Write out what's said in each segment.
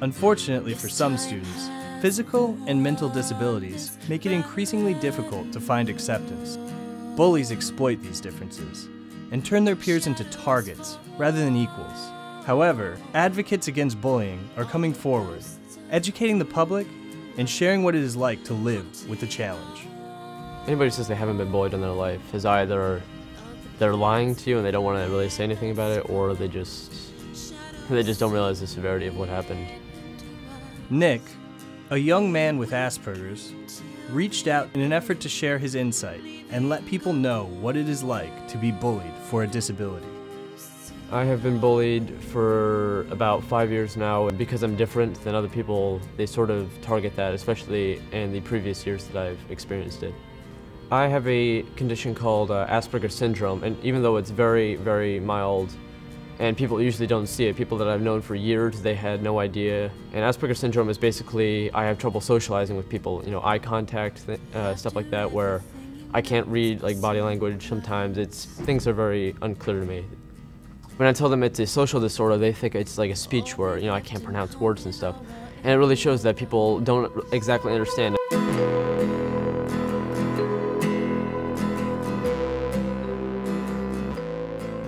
Unfortunately for some students, physical and mental disabilities make it increasingly difficult to find acceptance. Bullies exploit these differences and turn their peers into targets rather than equals. However, advocates against bullying are coming forward, educating the public and sharing what it is like to live with the challenge. Anybody who says they haven't been bullied in their life is either they're lying to you and they don't want to really say anything about it, or they just don't realize the severity of what happened. Nick, a young man with Asperger's, reached out in an effort to share his insight and let people know what it is like to be bullied for a disability. I have been bullied for about 5 years now, and because I'm different than other people, they sort of target that, especially in the previous years that I've experienced it. I have a condition called Asperger syndrome, and even though it's very, very mild, and people usually don't see it, people that I've known for years, they had no idea. And Asperger syndrome is basically, I have trouble socializing with people, you know, eye contact, stuff like that, where I can't read like body language sometimes. Things are very unclear to me. When I tell them it's a social disorder, they think it's like a speech where, you know, I can't pronounce words and stuff. And it really shows that people don't exactly understand.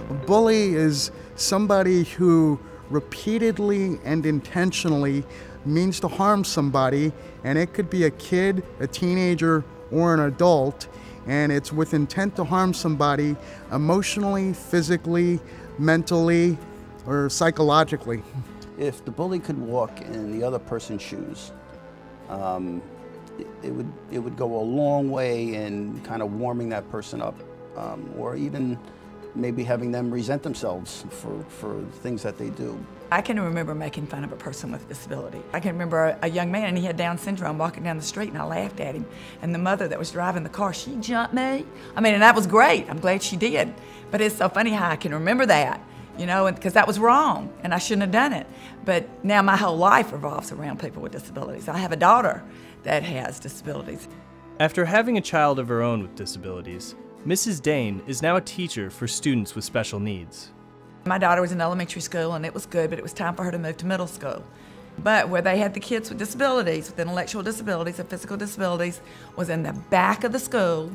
A bully is somebody who repeatedly and intentionally means to harm somebody, and it could be a kid, a teenager, or an adult, and it's with intent to harm somebody emotionally, physically, mentally, or psychologically. If the bully could walk in the other person's shoes, it would go a long way in kind of warming that person up, or even maybe having them resent themselves for things that they do. I can remember making fun of a person with a disability. I can remember a young man, and he had Down syndrome, walking down the street, and I laughed at him. And the mother that was driving the car, she jumped me. I mean, and that was great. I'm glad she did. But it's so funny how I can remember that, you know, because that was wrong, and I shouldn't have done it. But now my whole life revolves around people with disabilities. I have a daughter that has disabilities. After having a child of her own with disabilities, Mrs. Dahn is now a teacher for students with special needs. My daughter was in elementary school, and it was good, but it was time for her to move to middle school. But where they had the kids with disabilities, with intellectual disabilities and physical disabilities, was in the back of the school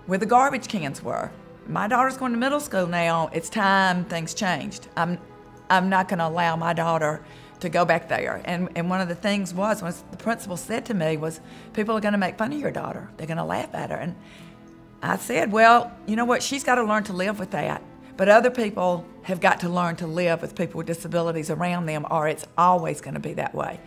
where the garbage cans were. My daughter's going to middle school now. It's time things changed. I'm not going to allow my daughter to go back there. And one of the things was, when the principal said to me, was, people are going to make fun of your daughter. They're going to laugh at her. And I said, well, you know what? She's got to learn to live with that. But other people have got to learn to live with people with disabilities around them, or it's always going to be that way.